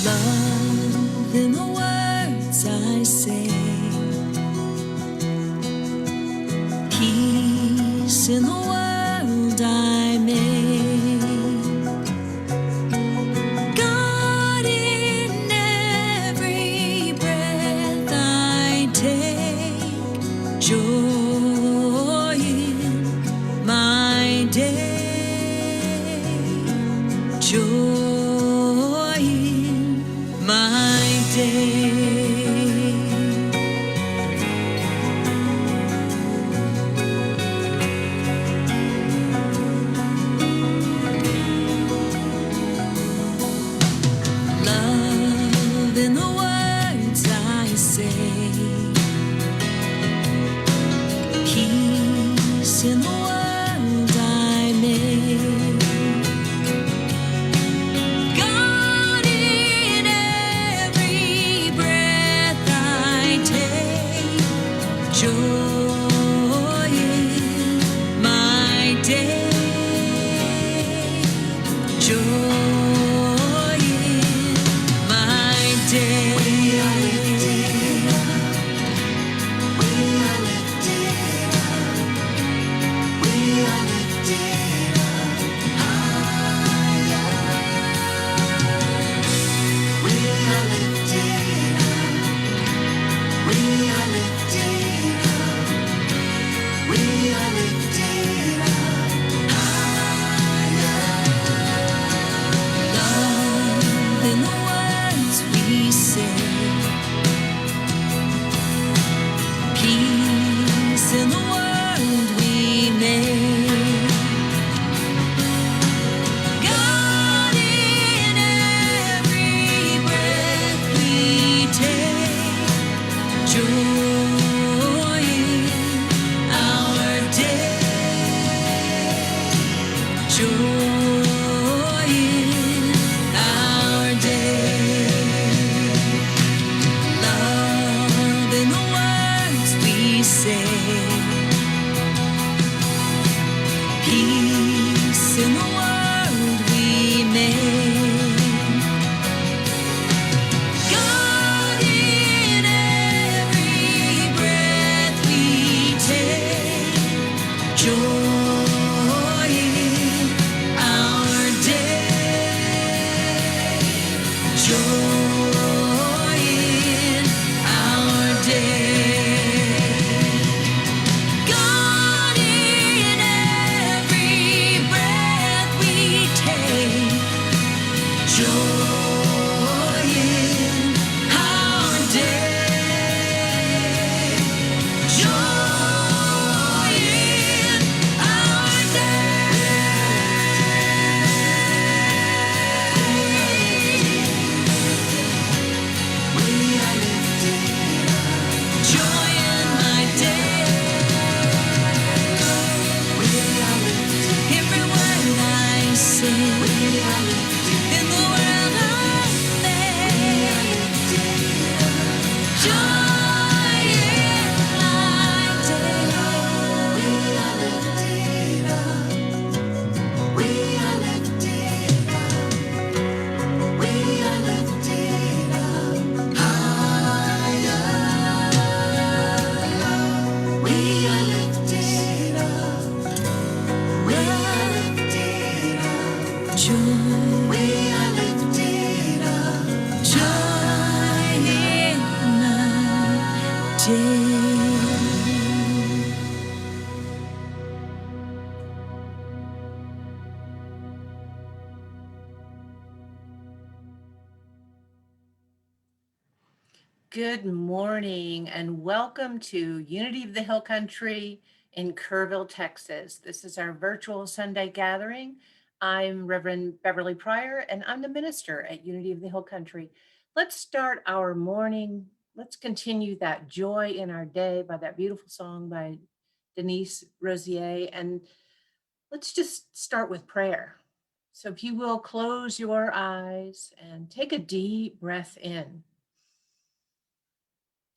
Love in the words I say, peace in the world I make, God in every breath I take, joy in my day, joy in my day. Love in the words I say, peace in the world I make, God in every breath I take, joy in my day, joy in my day. We are lifted up, we are lifted up, we are lifted up higher. We are lifted up, we are lifted up, we are lifted up higher. Love in the words we say, peace in the world we make, God in every breath we take, joy in our day, joy in our day. Love in the words we say, peace in the world we make, God in every breath we take, joy in our day, joy in our day, God in every breath we take, joy in our day, joy in our day. We are lifted up, joy in my day. We are lifted, every word I sing. We are lifted, in the world I make, joy in my day. We are lifted up, we are lifted up, we are lifted up higher. We are lifted up, we are lifted up, joy. We are lifted up, joy in my day. Good morning and welcome to Unity of the Hill Country in Kerrville, Texas. This is our virtual Sunday gathering. I'm Reverend Beverly Pryor and I'm the minister at Unity of the Hill Country. Let's start our morning. Let's continue that joy in our day by that beautiful song by Denise Rosier. And let's just start with prayer. So if you will close your eyes and take a deep breath in.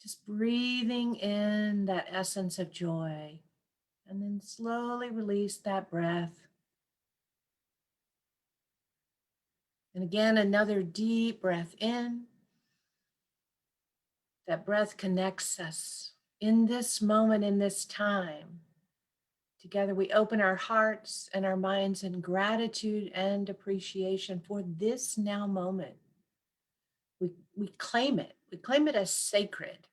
Just breathing in that essence of joy and then slowly release that breath. And again, another deep breath in. That breath connects us in this moment, in this time. Together we open our hearts and our minds in gratitude and appreciation for this now moment. We claim it. We claim it as sacred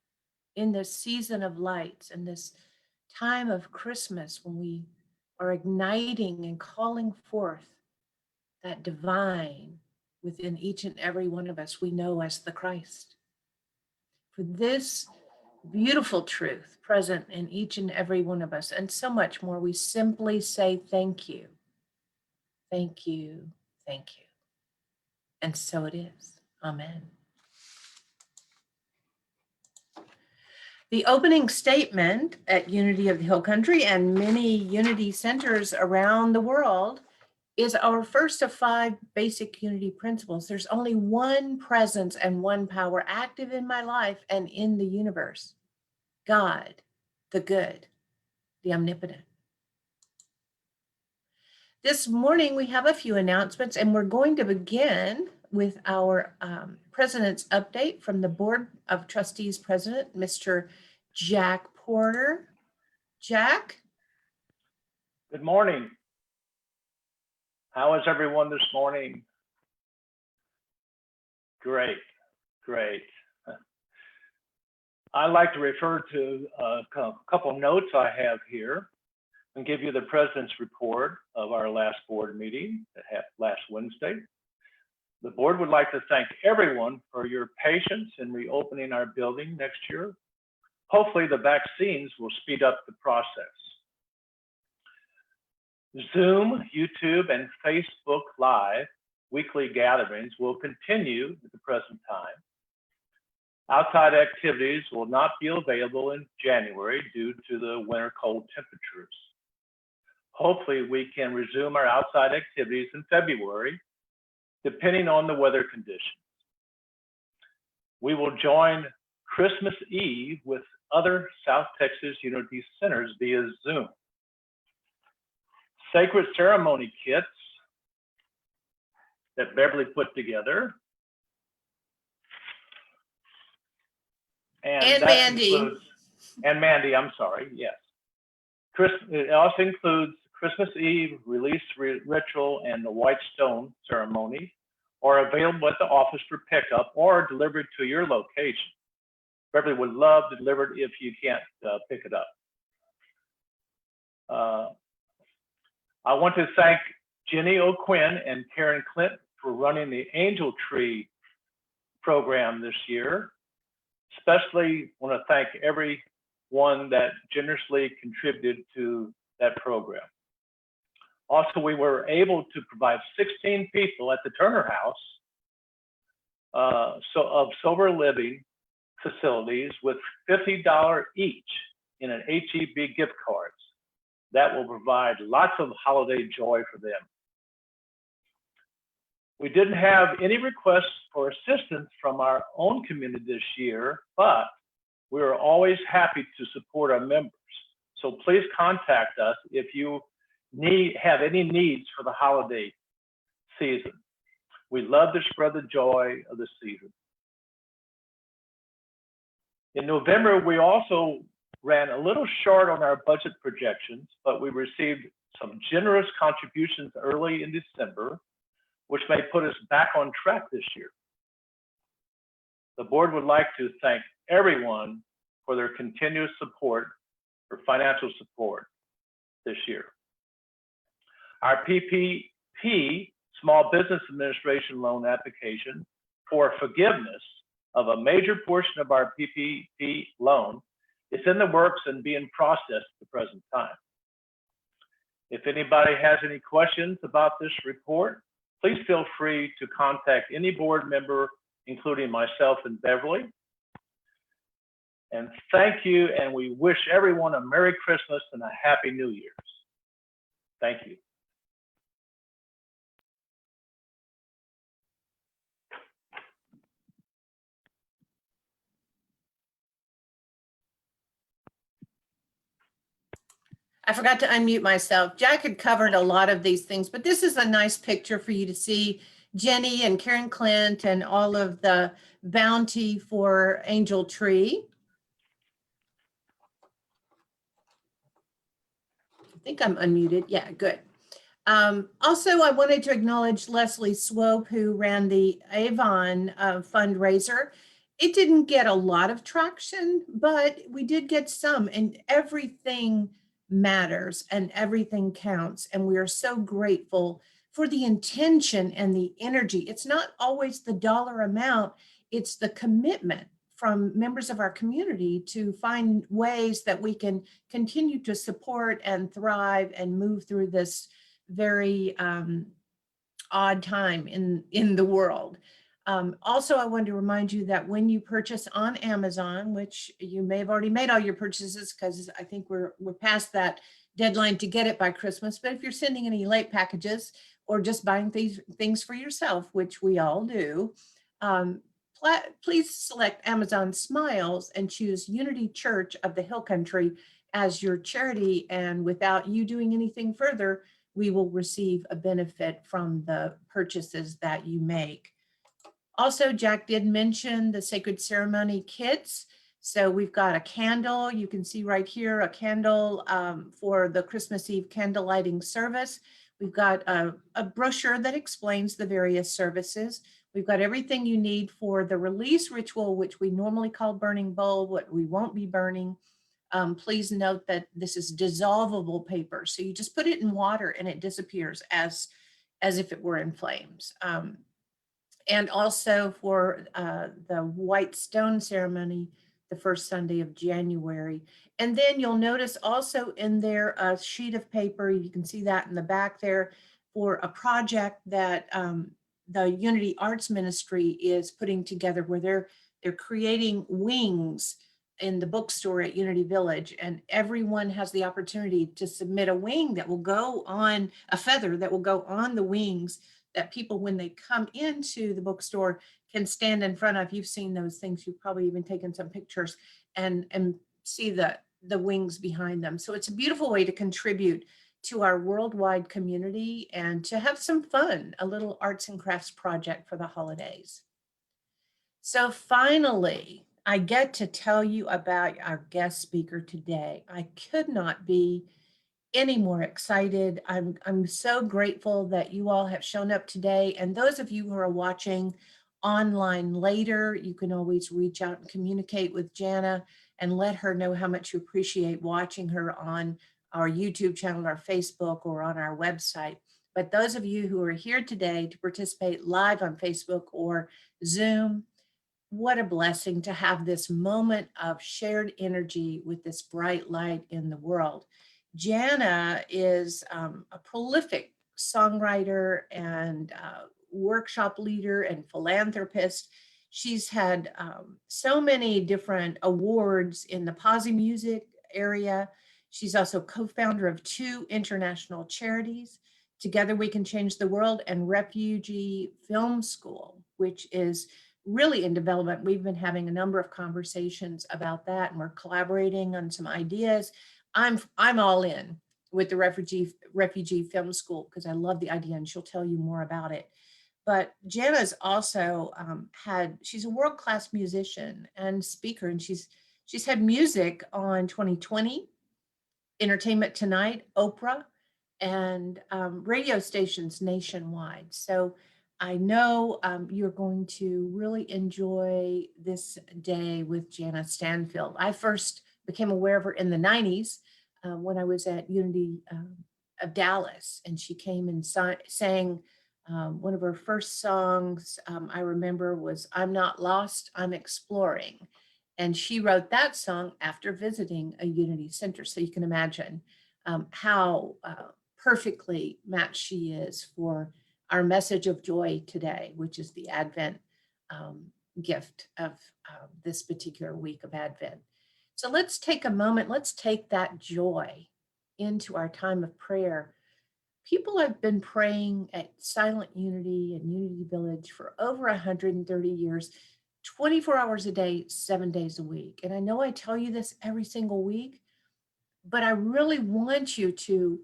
in this season of lights and this time of Christmas when we are igniting and calling forth that divine within each and every one of us we know as the Christ. For this beautiful truth present in each and every one of us, and so much more, we simply say thank you, thank you, thank you. And so it is. Amen. The opening statement at Unity of the Hill Country and many Unity centers around the world is our first of 5 basic Unity principles. There's only one presence and one power active in my life and in the universe: God, the good, the omnipotent. This morning, we have a few announcements, and we're going to begin with our president's update from the Board of Trustees President, Mr. Jack Porter. Jack? Good morning. How is everyone this morning? Great, great. I'd like to refer to a couple notes I have here and give you the president's report of our last board meeting that happened last Wednesday. The board would like to thank everyone for your patience in reopening our building next year. Hopefully the vaccines will speed up the process. Zoom, YouTube, and Facebook Live weekly gatherings will continue at the present time. Outside activities will not be available in January due to the winter cold temperatures. Hopefully we can resume our outside activities in February, depending on the weather conditions. We will join Christmas Eve with other South Texas Unity centers via Zoom. Sacred ceremony kits that Beverly put together. And that Mandy. I'm sorry, yes. It also includes Christmas Eve release ritual and the White Stone ceremony are available at the office for pickup or delivered to your location. Beverly would love to deliver it if you can't pick it up. I want to thank Jenny O'Quinn and Karen Clint for running the Angel Tree program this year. Especially want to thank everyone that generously contributed to that program. Also, we were able to provide 16 people at the Turner House of sober living facilities with $50 each in an HEB gift cards. That will provide lots of holiday joy for them. We didn't have any requests for assistance from our own community this year, but we are always happy to support our members. So please contact us if you have any needs for the holiday season. We love to spread the joy of the season. In November, we also ran a little short on our budget projections, but we received some generous contributions early in December, which may put us back on track this year. The board would like to thank everyone for their continuous support, for financial support this year. Our PPP, Small Business Administration loan application for forgiveness of a major portion of our PPP loan is in the works and being processed at the present time. If anybody has any questions about this report, please feel free to contact any board member, including myself and Beverly. And thank you, and we wish everyone a Merry Christmas and a Happy New Year's. Thank you. I forgot to unmute myself. Jack had covered a lot of these things, but this is a nice picture for you to see Jenny and Karen Clint and all of the bounty for Angel Tree. I think I'm unmuted. Yeah, good. Also, I wanted to acknowledge Leslie Swope, who ran the Avon fundraiser. It didn't get a lot of traction, but we did get some, and everything matters and everything counts. And we are so grateful for the intention and the energy. It's not always the dollar amount, it's the commitment from members of our community to find ways that we can continue to support and thrive and move through this very odd time in the world. Also, I wanted to remind you that when you purchase on Amazon, which you may have already made all your purchases because I think we're past that deadline to get it by Christmas, but if you're sending any late packages or just buying things for yourself, which we all do, please select Amazon Smiles and choose Unity Church of the Hill Country as your charity. And without you doing anything further, we will receive a benefit from the purchases that you make. Also, Jack did mention the Sacred Ceremony kits. So we've got a candle. You can see right here a candle for the Christmas Eve candle lighting service. We've got a brochure that explains the various services. We've got everything you need for the release ritual, which we normally call burning bowl, what we won't be burning. Please note that this is dissolvable paper. So you just put it in water and it disappears as if it were in flames. And also for the white stone ceremony, the first Sunday of January. And then you'll notice also in there a sheet of paper, you can see that in the back there, for a project that the Unity Arts Ministry is putting together where they're creating wings in the bookstore at Unity Village, and everyone has the opportunity to submit a wing that will go on, a feather that will go on the wings that people, when they come into the bookstore, can stand in front of. You've seen those things. You've probably even taken some pictures and see the wings behind them. So it's a beautiful way to contribute to our worldwide community and to have some fun, a little arts and crafts project for the holidays. So finally, I get to tell you about our guest speaker today. I could not be any more excited. I'm so grateful that you all have shown up today. And those of you who are watching online later, you can always reach out and communicate with Jana and let her know how much you appreciate watching her on our YouTube channel, our Facebook, or on our website. But those of you who are here today to participate live on Facebook or Zoom, what a blessing to have this moment of shared energy with this bright light in the world. Jana is a prolific songwriter and workshop leader and philanthropist. She's had so many different awards in the posi music area. She's also co-founder of 2 international charities, Together We Can Change the World and Refugee Film School, which is really in development. We've been having a number of conversations about that, and we're collaborating on some ideas. I'm all in with the Refugee Film School because I love the idea, and she'll tell you more about it. But Jana's also she's a world-class musician and speaker, and she's had music on 2020, Entertainment Tonight, Oprah, and radio stations nationwide. So I know you're going to really enjoy this day with Jana Stanfield. I first became aware of her in the 90s when I was at Unity of Dallas, and she came and sang one of her first songs I remember was I'm Not Lost, I'm Exploring. And she wrote that song after visiting a Unity Center. So you can imagine how perfectly matched she is for our message of joy today, which is the Advent gift of this particular week of Advent. So let's take a moment, let's take that joy into our time of prayer. People have been praying at Silent Unity and Unity Village for over 130 years, 24 hours a day, 7 days a week. And I know I tell you this every single week, but I really want you to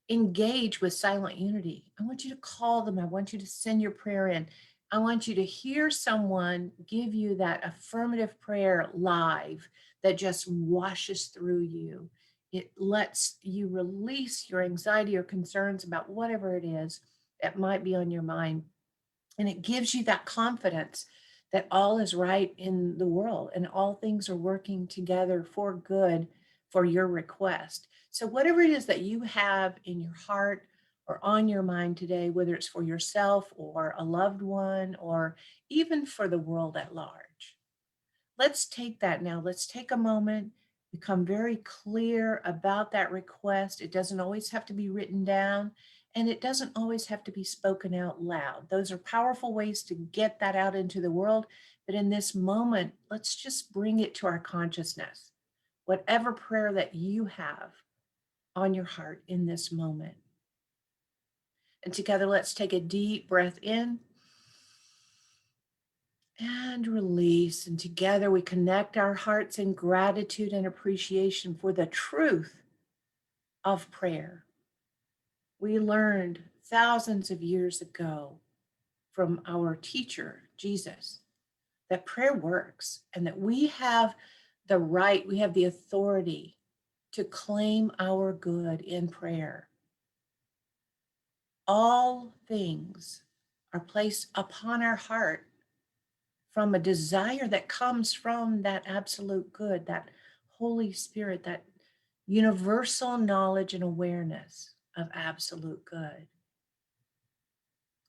engage with silent unity. I want you to call them. I want you to send your prayer in. I want you to hear someone give you that affirmative prayer live that just washes through you. It lets you release your anxiety or concerns about whatever it is that might be on your mind. And it gives you that confidence that all is right in the world and all things are working together for good for your request. So, whatever it is that you have in your heart or on your mind today, whether it's for yourself or a loved one or even for the world at large, let's take that now. Let's take a moment, become very clear about that request. It doesn't always have to be written down, and it doesn't always have to be spoken out loud. Those are powerful ways to get that out into the world. But in this moment, let's just bring it to our consciousness. Whatever prayer that you have on your heart in this moment. And together, let's take a deep breath in and release. And together we connect our hearts in gratitude and appreciation for the truth of prayer. We learned thousands of years ago from our teacher, Jesus, that prayer works and that we have the right, we have the authority to claim our good in prayer. All things are placed upon our heart from a desire that comes from that absolute good, that Holy Spirit, that universal knowledge and awareness of absolute good.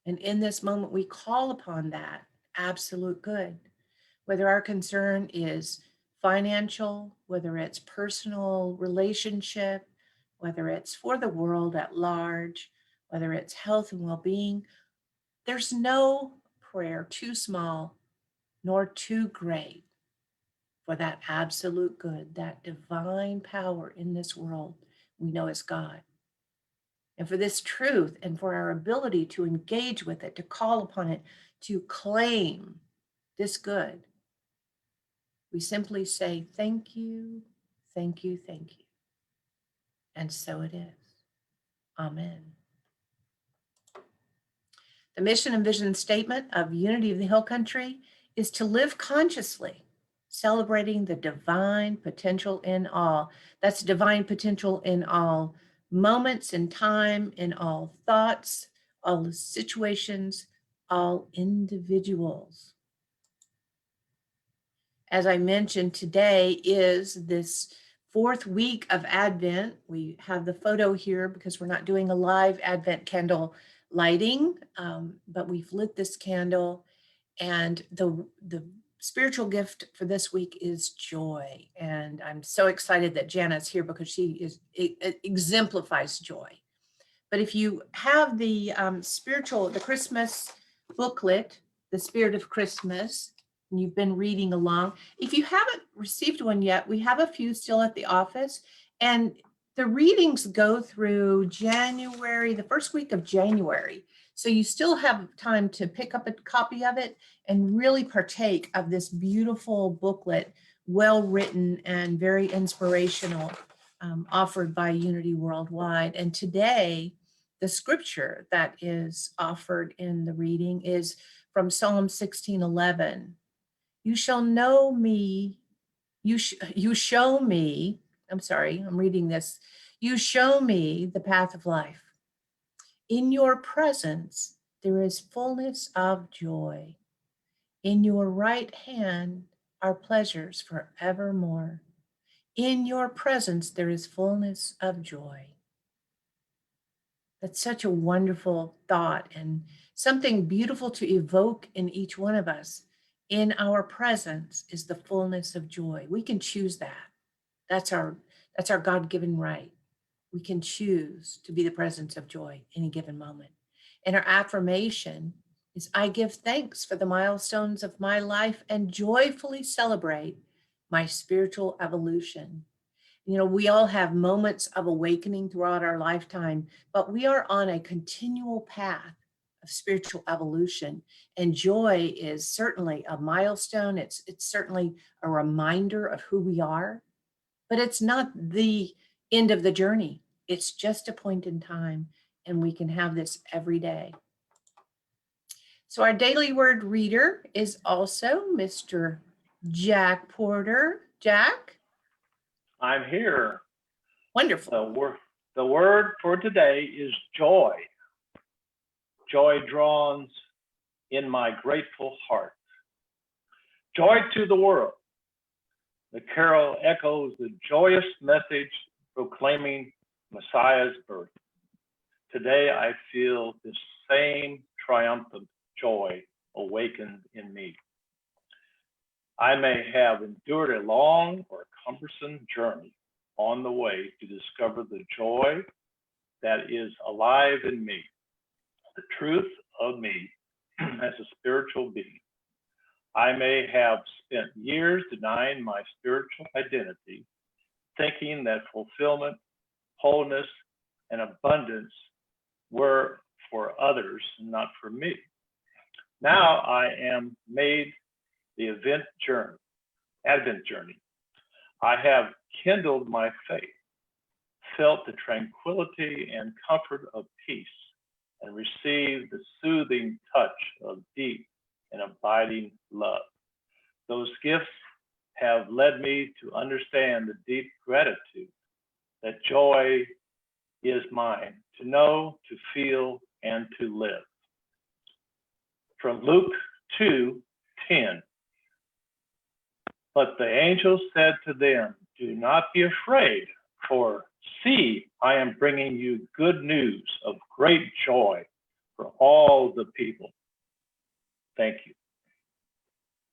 And in this moment, we call upon that absolute good, whether our concern is financial, whether it's personal relationship, whether it's for the world at large, whether it's health and well-being. There's no prayer too small nor too great for that absolute good, that divine power in this world we know as God. And for this truth and for our ability to engage with it, to call upon it, to claim this good, we simply say, thank you, thank you, thank you. And so it is. Amen. The mission and vision statement of Unity of the Hill Country is to live consciously, celebrating the divine potential in all. That's divine potential in all moments in time, in all thoughts, all situations, all individuals. As I mentioned, today is this fourth week of Advent. We have the photo here because we're not doing a live Advent candle lighting, but we've lit this candle, and the spiritual gift for this week is joy. And I'm so excited that Jana's here because it exemplifies joy. But if you have the the Christmas booklet, The Spirit of Christmas, and you've been reading along, if you haven't received one yet, we have a few still at the office. And the readings go through January, the first week of January. So you still have time to pick up a copy of it and really partake of this beautiful booklet, well written and very inspirational, offered by Unity Worldwide. And today, the scripture that is offered in the reading is from Psalm 16:11. You shall know me, you show me, I'm reading this. You show me the path of life. In your presence, there is fullness of joy. In your right hand are pleasures forevermore. In your presence, there is fullness of joy. That's such a wonderful thought and something beautiful to evoke in each one of us. In our presence is the fullness of joy. We can choose that. That's our God-given right. We can choose to be the presence of joy any given moment. And our affirmation is, I give thanks for the milestones of my life and joyfully celebrate my spiritual evolution. You know, we all have moments of awakening throughout our lifetime, but we are on a continual path of spiritual evolution. And joy is certainly a milestone. It's certainly a reminder of who we are, but it's not the end of the journey. It's just a point in time, and we can have this every day. So our daily word reader is also Mr. Jack Porter. Jack? I'm here. Wonderful. The word for today is joy. Joy dawns in my grateful heart. Joy to the world. The carol echoes the joyous message proclaiming Messiah's birth. Today I feel this same triumphant joy awakened in me. I may have endured a long or cumbersome journey on the way to discover the joy that is alive in me, the truth of me as a spiritual being. I may have spent years denying my spiritual identity, thinking that fulfillment, wholeness, and abundance were for others, not for me. Now I am made the Advent journey. I have kindled my faith, felt the tranquility and comfort of peace, and received the soothing touch of deep and abiding love. Those gifts have led me to understand the deep gratitude that joy is mine, to know, to feel, and to live. From Luke 2:10. But the angel said to them, do not be afraid, for see, I am bringing you good news of great joy for all the people. Thank you.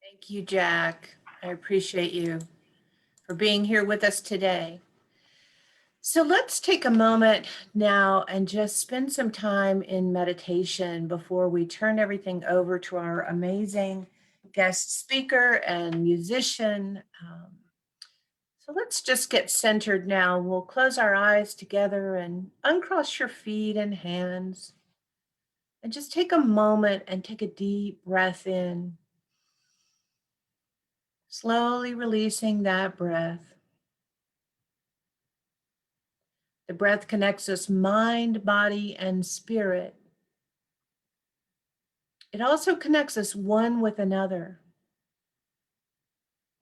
Thank you, Jack. I appreciate you for being here with us today. So let's take a moment now and just spend some time in meditation before we turn everything over to our amazing guest speaker and musician. So let's just get centered now. We'll close our eyes together and uncross your feet and hands. And just take a moment and take a deep breath in. Slowly releasing that breath. The breath connects us mind, body, and spirit. It also connects us one with another.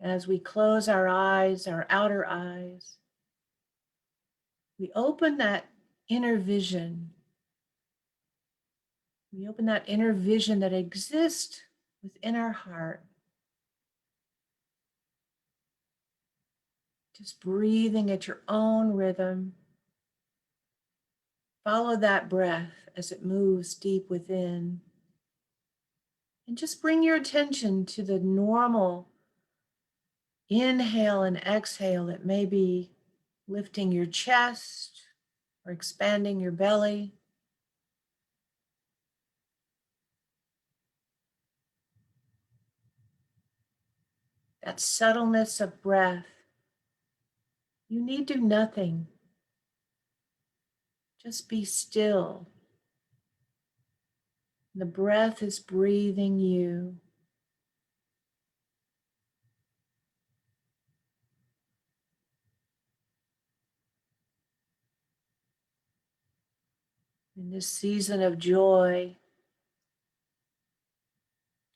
As we close our eyes, our outer eyes, we open that inner vision. We open that inner vision that exists within our heart. Just breathing at your own rhythm. Follow that breath as it moves deep within. And just bring your attention to the normal inhale and exhale. It may be lifting your chest or expanding your belly. That subtleness of breath. You need do nothing. Just be still. The breath is breathing you. In this season of joy,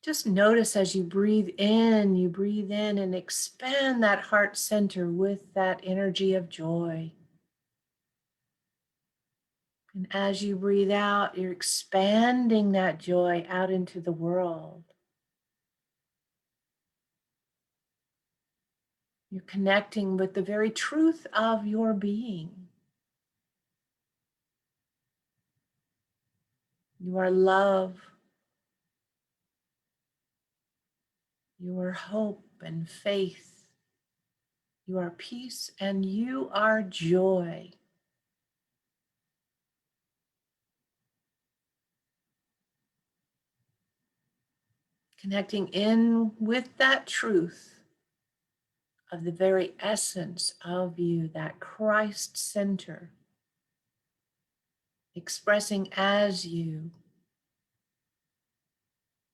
just notice as you breathe in and expand that heart center with that energy of joy. And as you breathe out, you're expanding that joy out into the world. You're connecting with the very truth of your being. You are love. You are hope and faith. You are peace and you are joy. Connecting in with that truth of the very essence of you, that Christ center, expressing as you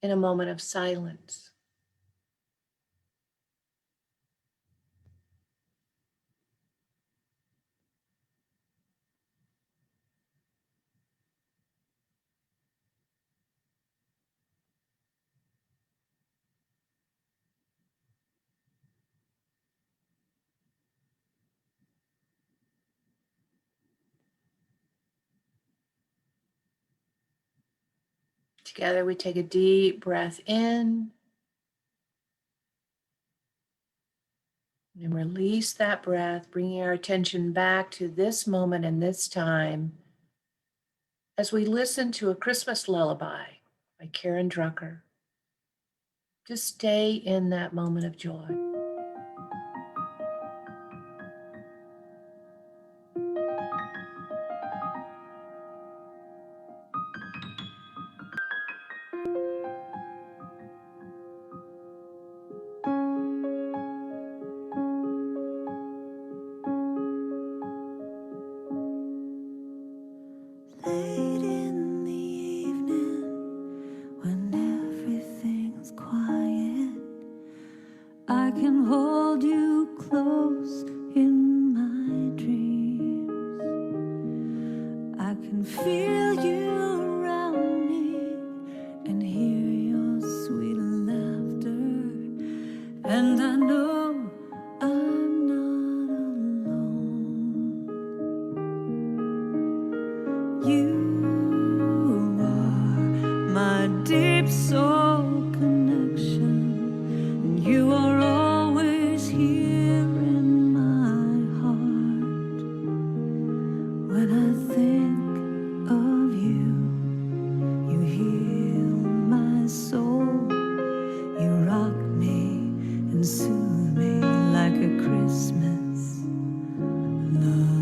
in a moment of silence. Together we take a deep breath in and release that breath, bringing our attention back to this moment and this time as we listen to a Christmas lullaby by Drucker. Just stay in that moment of joy. Late in the evening, when everything's quiet, I can hold you close in my dreams. I can feel you around me and hear your sweet laughter, and I know I'm not alone. You are my deep soul connection, and you are always here in my heart. When I think of you, you heal my soul. You rock me and soothe me like a Christmas lullaby.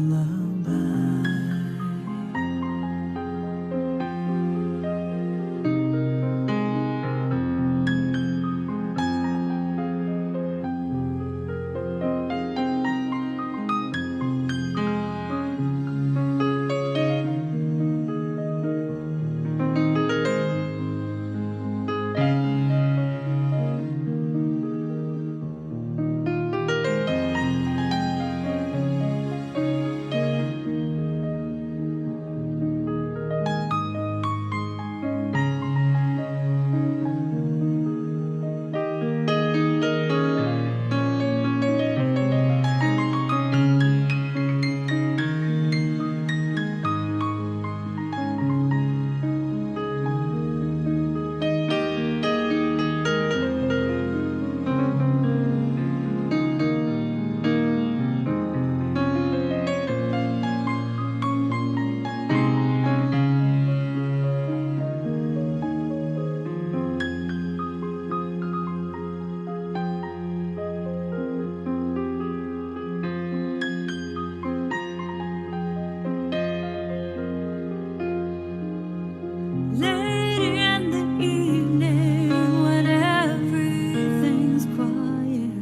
Late in the evening, when everything's quiet,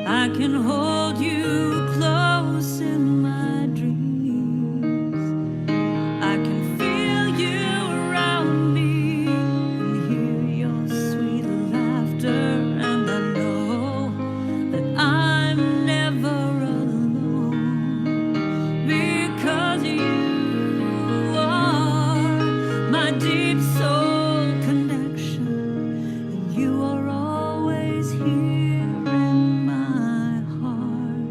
I can hold you close in my dreams. I can feel you around me and hear your sweet laughter, and I know that I'm never alone, because you are my deep soul connection, and you are always here in my heart.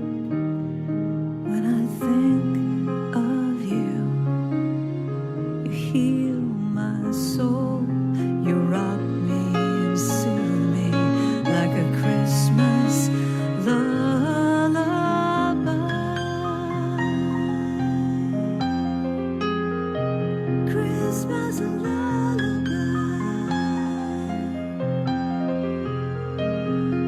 When I think of you, you heal my soul. You rock me and soothe me like a Christmas lullaby. Christmas lullaby.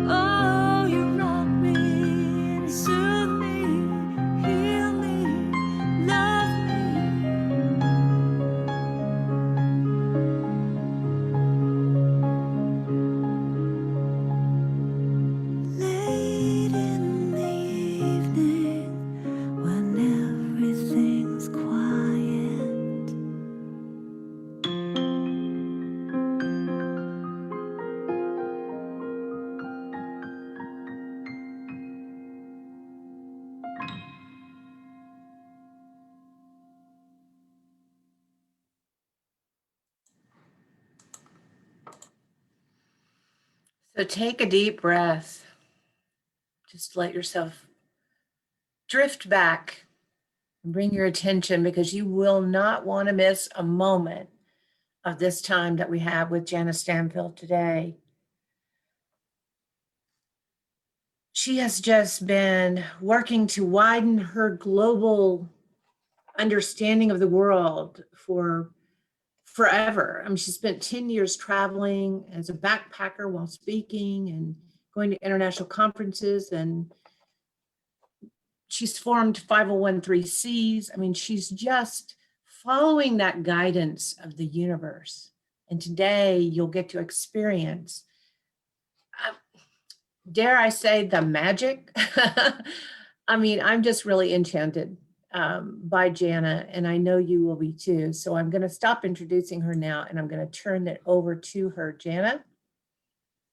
Oh, you rock me and soothe me, heal me, love me. Late in the evening, when everything's quiet. So take a deep breath. Just let yourself drift back and bring your attention, because you will not want to miss a moment of this time that we have with Jana Stanfield today. She has just been working to widen her global understanding of the world for forever. I mean, she spent 10 years traveling as a backpacker while speaking and going to international conferences, and she's formed 501(c)(3)s. I mean, she's just following that guidance of the universe. And today you'll get to experience, dare I say, the magic. I mean, I'm just really enchanted by Jana, and I know you will be too. So I'm going to stop introducing her now, and I'm going to turn it over to her.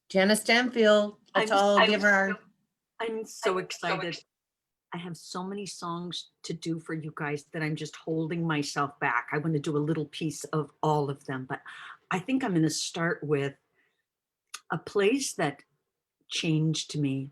Jana Stanfield. Let's all give her our. I'm so excited. I have so many songs to do for you guys that I'm just holding myself back. I want to do a little piece of all of them, but I think I'm going to start with a place that changed me.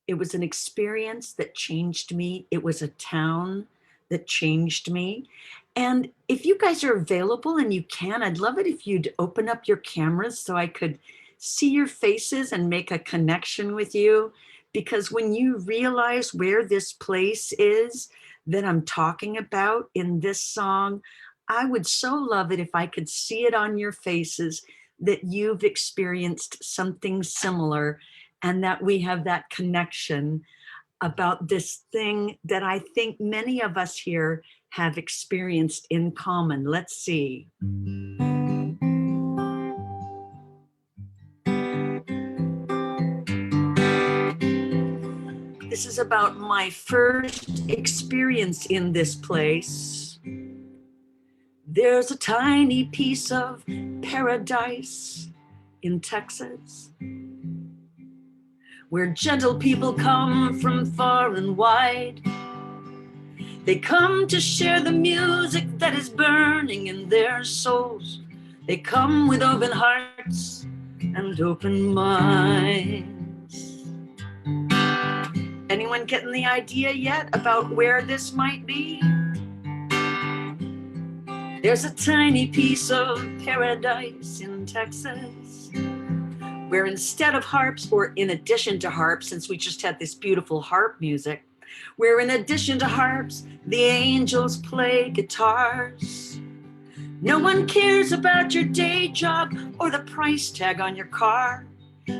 It was an experience that changed me. It was a town that changed me. And if you guys are available and you can, I'd love it if you'd open up your cameras so I could see your faces and make a connection with you. Because when you realize where this place is that I'm talking about in this song, I would so love it if I could see it on your faces that you've experienced something similar and that we have that connection about this thing that I think many of us here have experienced in common. Let's see. This is about my first experience in this place. There's a tiny piece of paradise in Texas, where gentle people come from far and wide. They come to share the music that is burning in their souls. They come with open hearts and open minds. Anyone getting the idea yet about where this might be? There's a tiny piece of paradise in Texas, where instead of harps, or in addition to harps, since we just had this beautiful harp music, where in addition to harps, the angels play guitars. No one cares about your day job or the price tag on your car,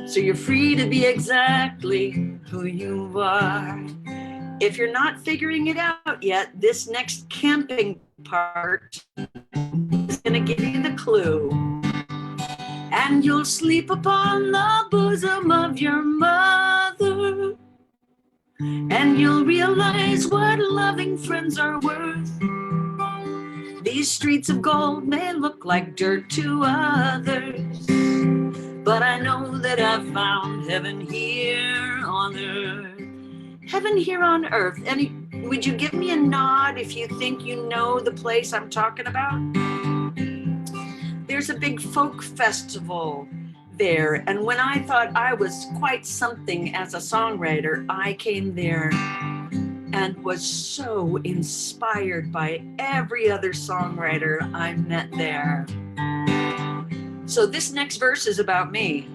so you're free to be exactly who you are. If you're not figuring it out yet, this next camping part is gonna give you the clue. And you'll sleep upon the bosom of your mother, and you'll realize what loving friends are worth. These streets of gold may look like dirt to others, but I know that I've found heaven here on earth. Heaven here on earth. Would you give me a nod if you think you know the place I'm talking about? There's a big folk festival there, and when I thought I was quite something as a songwriter, I came there and was so inspired by every other songwriter I met there. So this next verse is about me.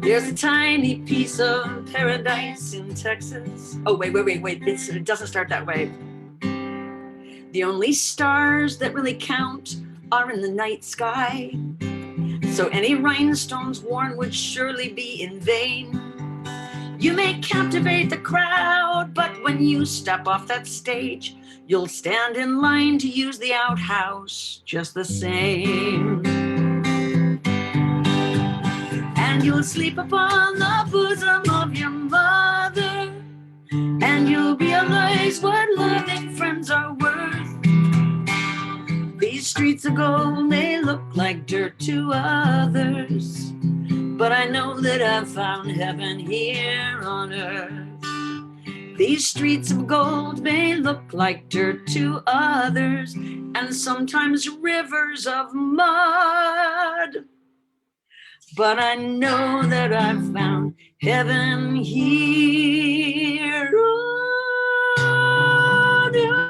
There's a tiny piece of paradise in Texas. Oh, wait. It doesn't start that way. The only stars that really count are in the night sky. So any rhinestones worn would surely be in vain. You may captivate the crowd, but when you step off that stage, you'll stand in line to use the outhouse just the same. And you'll sleep upon the bosom of your mother, and you'll realize what loving friends are worth. These streets of gold may look like dirt to others, but I know that I've found heaven here on earth. These streets of gold may look like dirt to others, and sometimes rivers of mud, but I know that I've found heaven here on earth.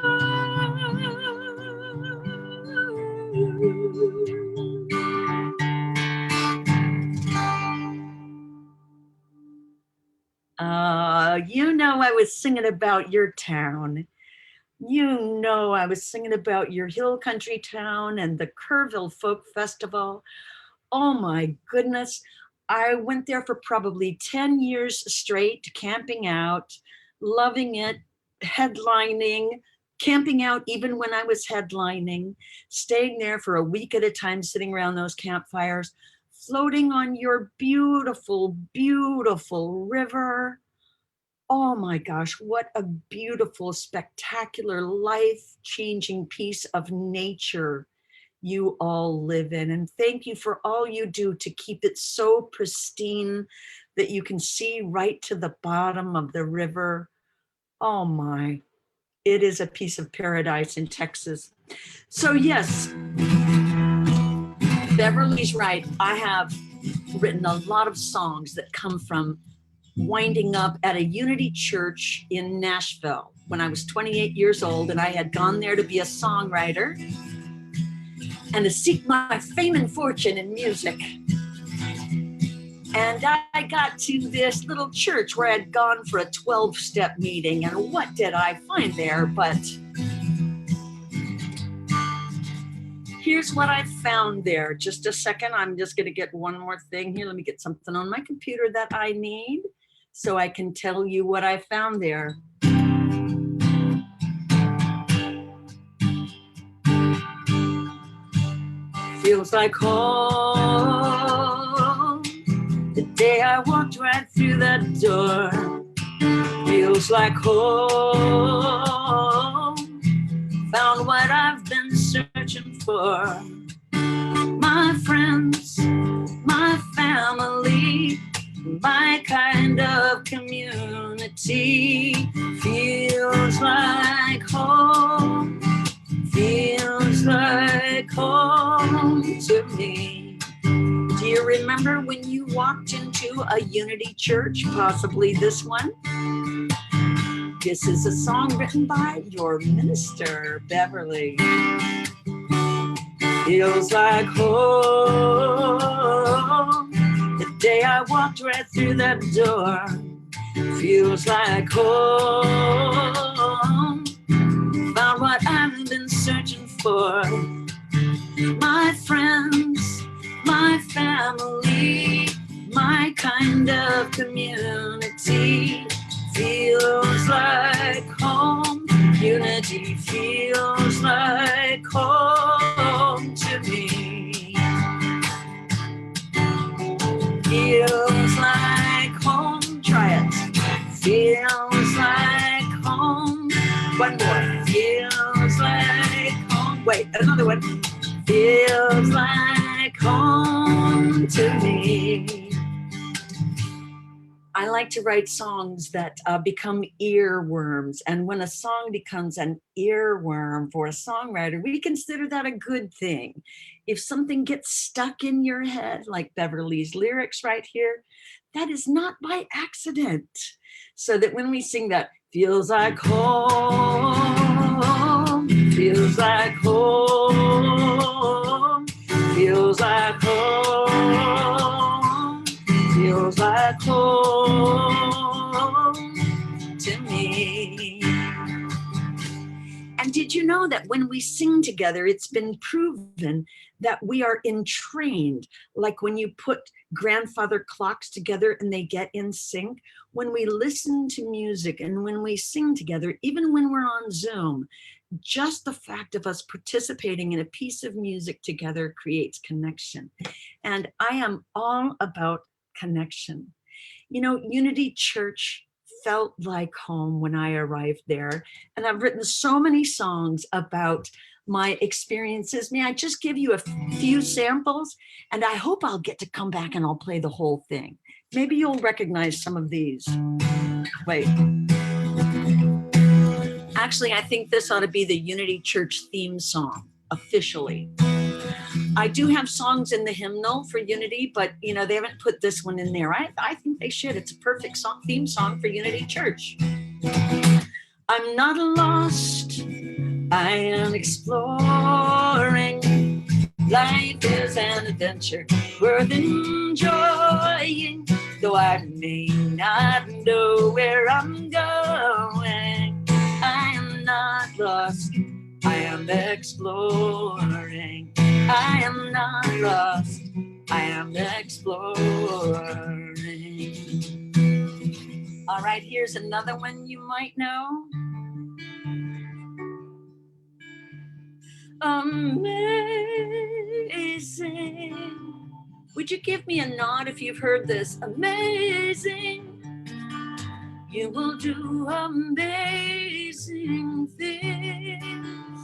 You know I was singing about your town. You know I was singing about your hill country town and the Kerrville Folk Festival. Oh my goodness. I went there for probably 10 years straight, camping out, loving it, headlining, camping out even when I was headlining, staying there for a week at a time, sitting around those campfires, floating on your beautiful, beautiful river. Oh my gosh, what a beautiful, spectacular, life-changing piece of nature you all live in. And thank you for all you do to keep it so pristine that you can see right to the bottom of the river. Oh my, it is a piece of paradise in Texas. So yes, Beverly's right. I have written a lot of songs that come from winding up at a Unity church in Nashville when I was 28 years old, and I had gone there to be a songwriter and to seek my fame and fortune in music. And I got to this little church where I'd gone for a 12-step meeting, and what did I find there? But here's what I found there. Just a second, I'm just gonna get one more thing here. Let me get something on my computer that I need so I can tell you what I found there. Feels like home the day I walked right through that door. Feels like home, found what I've been searching for. My friends, my family, my kind of community. Feels like home, feels like home to me. Do you remember when you walked into a Unity church, possibly this one? This is a song written by your minister, Beverly. Feels like home the day I walked right through that door. Feels like home, found what I've been searching for. My friends, my family, my kind of community. Feels like home, Unity feels like home to me. Feels like home, try it. Feels like home, one more. Feels like home, wait, another one. Feels like home to me. I like to write songs that become earworms. And when a song becomes an earworm for a songwriter, we consider that a good thing. If something gets stuck in your head, like Beverly's lyrics right here, that is not by accident. So that when we sing that, feels like home, feels like home, feels like home, feels like home to me. And did you know that when we sing together, it's been proven that we are entrained, like when you put grandfather clocks together and they get in sync. When we listen to music and when we sing together, even when we're on Zoom, just the fact of us participating in a piece of music together creates connection. And I am all about connection. You know, Unity Church felt like home when I arrived there. And I've written so many songs about my experiences. May I just give you a few samples? And I hope I'll get to come back and I'll play the whole thing. Maybe you'll recognize some of these. Wait. Actually, I think this ought to be the Unity Church theme song, officially. I do have songs in the hymnal for Unity, but you know, they haven't put this one in there. I think they should. It's a perfect song, theme song for Unity Church. I'm not lost, I am exploring. Life is an adventure worth enjoying, though I may not know where I'm going. I am not lost, I am exploring. I am not lost, I am exploring. All right, here's another one you might know. Amazing. Would you give me a nod if you've heard this? Amazing. You will do amazing things.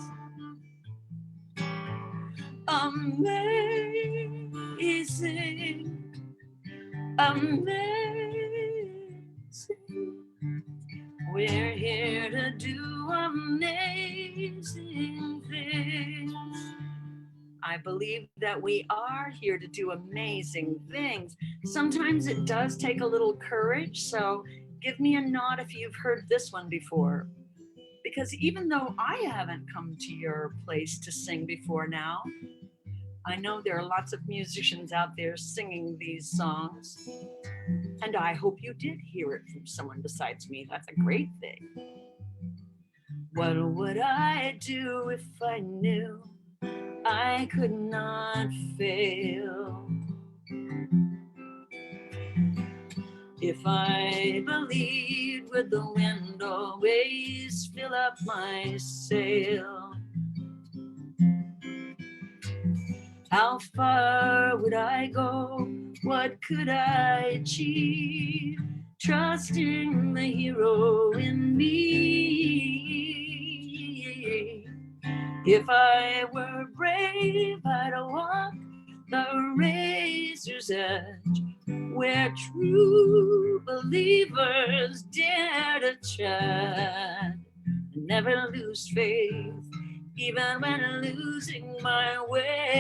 Amazing. Amazing. We're here to do amazing things. I believe that we are here to do amazing things. Sometimes it does take a little courage, so give me a nod if you've heard this one before. Because even though I haven't come to your place to sing before now, I know there are lots of musicians out there singing these songs. And I hope you did hear it from someone besides me. That's a great thing. What would I do if I knew I could not fail? If I believed with the wind always fill up my sail, how far would I go? What could I achieve? Trusting the hero in me. If I were brave, I'd walk the razor's edge, where true believers dare to tread and never lose faith, even when losing my way.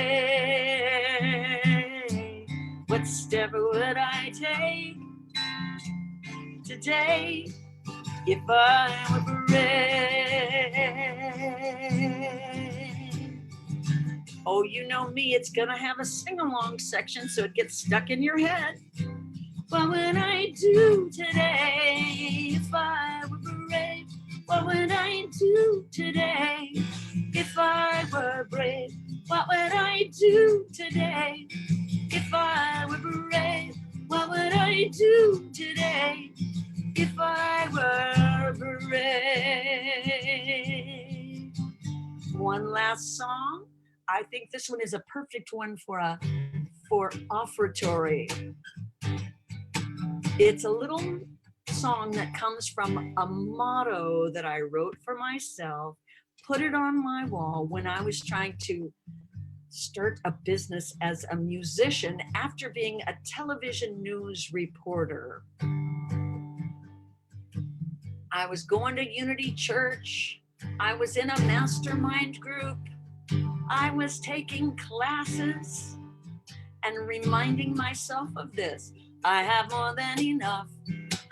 What step would I take today if I were brave? Oh, you know me, it's gonna have a sing-along section so it gets stuck in your head. What would I do today if I were brave? What would I do today if I were brave? What would I do today if I were brave? What would I do today if I were brave? One last song. I think this one is a perfect one for offertory. It's a little song that comes from a motto that I wrote for myself, put it on my wall when I was trying to start a business as a musician after being a television news reporter. I was going to Unity Church. I was in a mastermind group. I was taking classes and reminding myself of this. I have more than enough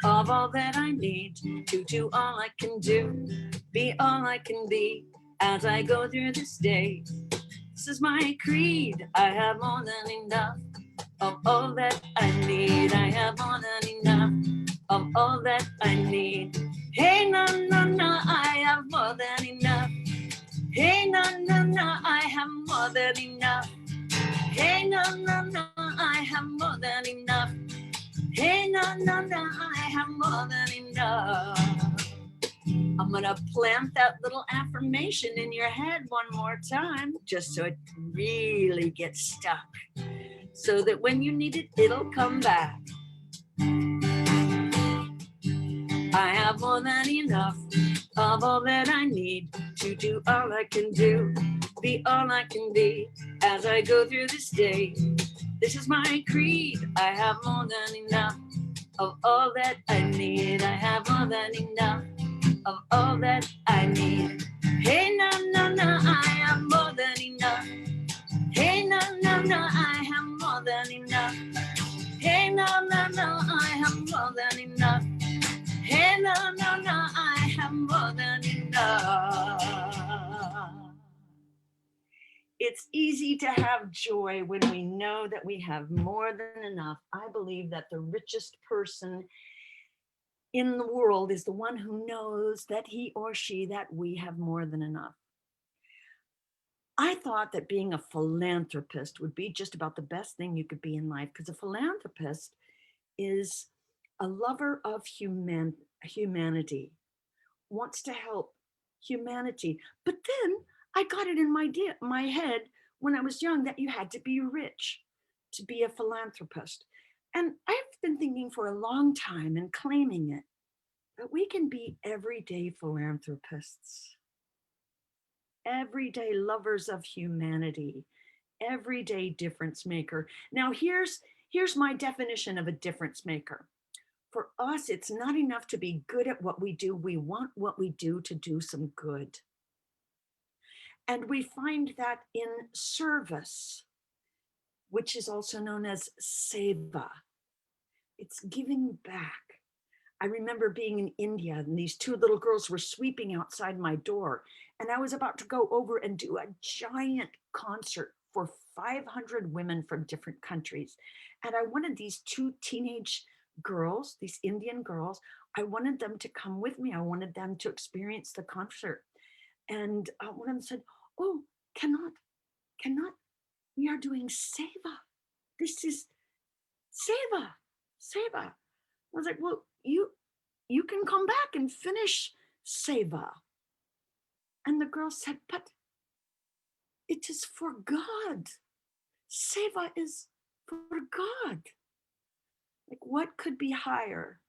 of all that I need to do all I can do, be all I can be as I go through this day. This is my creed. I have more than enough of all that I need. I have more than enough of all that I need. Hey, no, no, no, I have more than enough. Hey, no, no, no, I have more than enough. Hey, no, no, no, I have more than enough. Hey, no, no, no, I have more than enough. I'm gonna plant that little affirmation in your head one more time, just so it really gets stuck, so that when you need it, it'll come back. I have more than enough of all that I need to do all I can do, be all I can be as I go through this day. This is my creed. I have more than enough of all that I need. I have more than enough of all that I need. Hey, no, no, no, I have more than enough. Hey, no, no, no, I have more than enough. Hey, no, no, no, I have more than enough. Hey, no, no, no, I have more than enough. It's easy to have joy when we know that we have more than enough. I believe that the richest person in the world is the one who knows that he or she, that we have more than enough. I thought that being a philanthropist would be just about the best thing you could be in life, because a philanthropist is a lover of humanity, wants to help humanity. But then I got it in my head when I was young that you had to be rich to be a philanthropist. And I've been thinking for a long time and claiming it, that we can be everyday philanthropists, everyday lovers of humanity, everyday difference maker. Now here's my definition of a difference maker. For us, it's not enough to be good at what we do. We want what we do to do some good. And we find that in service, which is also known as seva. It's giving back. I remember being in India and these two little girls were sweeping outside my door, and I was about to go over and do a giant concert for 500 women from different countries. And I wanted these two teenage girls, these Indian girls, I wanted them to come with me. I wanted them to experience the concert. And one of them said, "Oh, cannot, we are doing seva. This is seva. I was like, "Well, you can come back and finish seva." And the girl said, "But it is for God. Seva is for God." Like, what could be higher?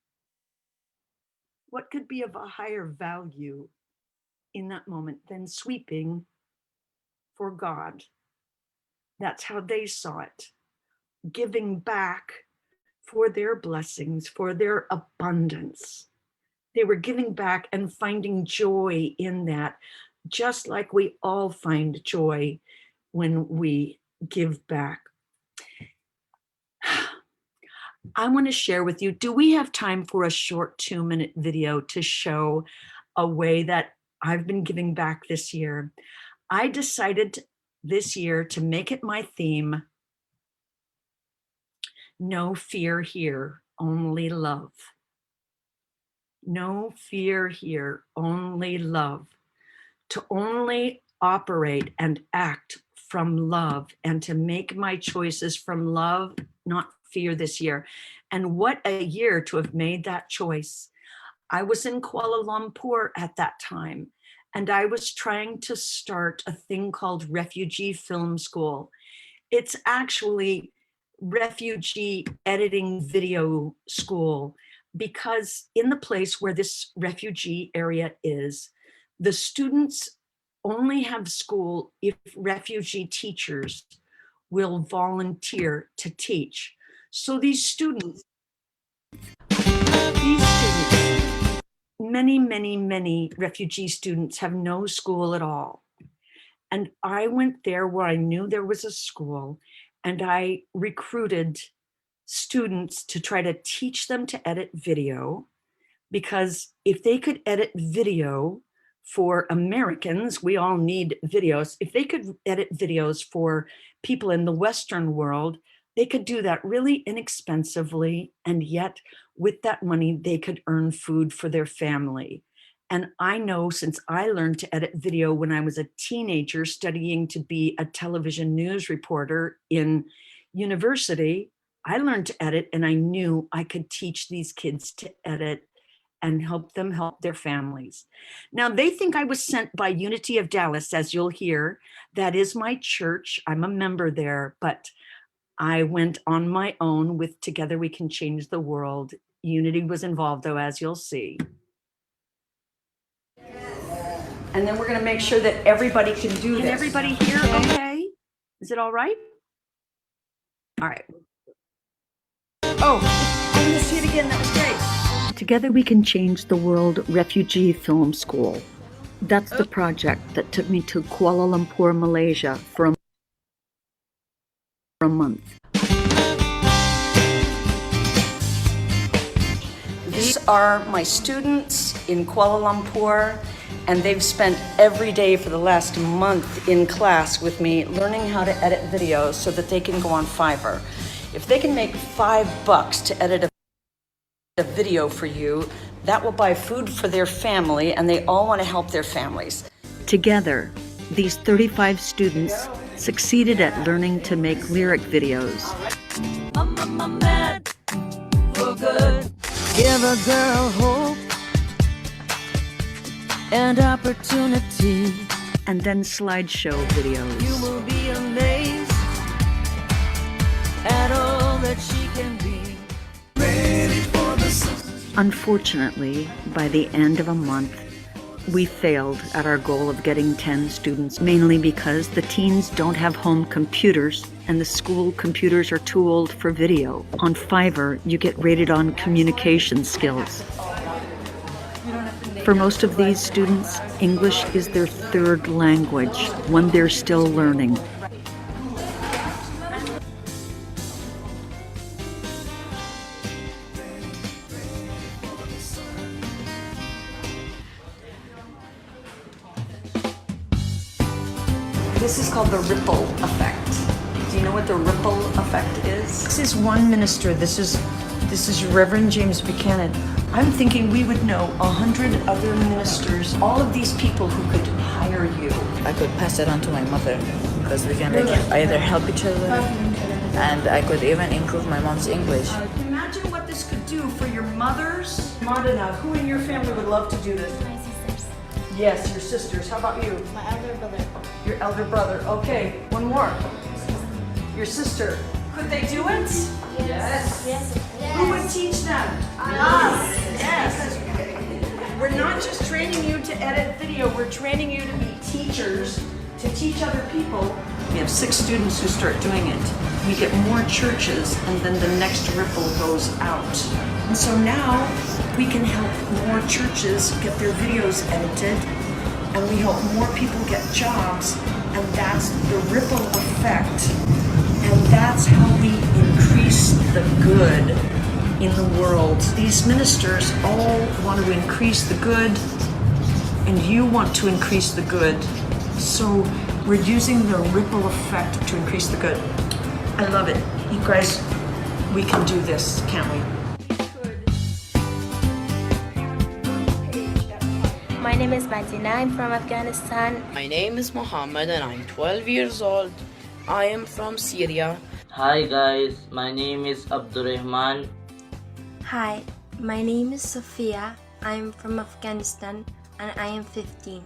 What could be of a higher value in that moment than sweeping for God? That's how they saw it. Giving back for their blessings, for their abundance. They were giving back and finding joy in that, just like we all find joy when we give back. I want to share with you, do we have time for a short 2-minute video to show a way that I've been giving back this year? I decided this year to make it my theme, no fear here, only love. No fear here, only love. To only operate and act from love, and to make my choices from love, not fear, this year. And what a year to have made that choice. I was in Kuala Lumpur at that time, and I was trying to start a thing called Refugee Film School. It's actually refugee editing video school, because in the place where this refugee area is, the students only have school if refugee teachers will volunteer to teach. So these students, many refugee students have no school at all. And I went there where I knew there was a school, and I recruited students to try to teach them to edit video, because if they could edit video for Americans, we all need videos. If they could edit videos for people in the Western world, they could do that really inexpensively, and yet with that money, they could earn food for their family. And I know, since I learned to edit video when I was a teenager studying to be a television news reporter in university, I learned to edit, and I knew I could teach these kids to edit and help them help their families. Now, they think I was sent by Unity of Dallas, as you'll hear. That is my church. I'm a member there, but I went on my own with Together We Can Change the World. Unity was involved, though, as you'll see. And then we're going to make sure that everybody can do this. Can everybody hear okay? Is it all right? All right. Oh, I'm going to see it again. That was great. Together We Can Change the World Refugee Film School. That's the project that took me to Kuala Lumpur, Malaysia for a month. These are my students in Kuala Lumpur, And they've spent every day for the last month in class with me learning how to edit videos so that they can go on Fiverr. If they can make $5 to edit a video for you, that will buy food for their family, and they all want to help their families. Together, these 35 students succeeded at learning to make lyric videos. I'm mad for good. Give a girl hope and opportunity. And then slideshow videos. You will be amazed at all that she can be. Ready for the Unfortunately, by the end of a month, we failed at our goal of getting 10 students, mainly because the teens don't have home computers and the school computers are too old for video. On Fiverr, you get rated on communication skills. For most of these students, English is their third language, one they're still learning. This is called the ripple effect. Do you know what the ripple effect is? This is one minister. This is Reverend James Buchanan. I'm thinking we would know 100 other ministers, all of these people who could hire you. I could pass it on to my mother because we can either help each other, and I could even improve my mom's English. Imagine what this could do for your mothers. Modena, who in your family would love to do this? My sisters. Yes, your sisters. How about you? My elder brother. Your elder brother. Okay, one more. Your sister. Could they do it? Yes. Yes. Who would teach them? Us. Yes. We're not just training you to edit video, we're training you to be teachers, to teach other people. We have 6 students who start doing it. We get more churches, and then the next ripple goes out. And so now we can help more churches get their videos edited, and we help more people get jobs, and that's the ripple effect. And that's how we increase the good in the world. These ministers all want to increase the good, and you want to increase the good. So we're using the ripple effect to increase the good. I love it. You guys, we can do this, can't we? My name is Matina. I'm from Afghanistan. My name is Mohammed and I'm 12 years old. I am from Syria. Hi guys, my name is Abdurrahman. Hi, my name is Sophia. I'm from Afghanistan and I am 15.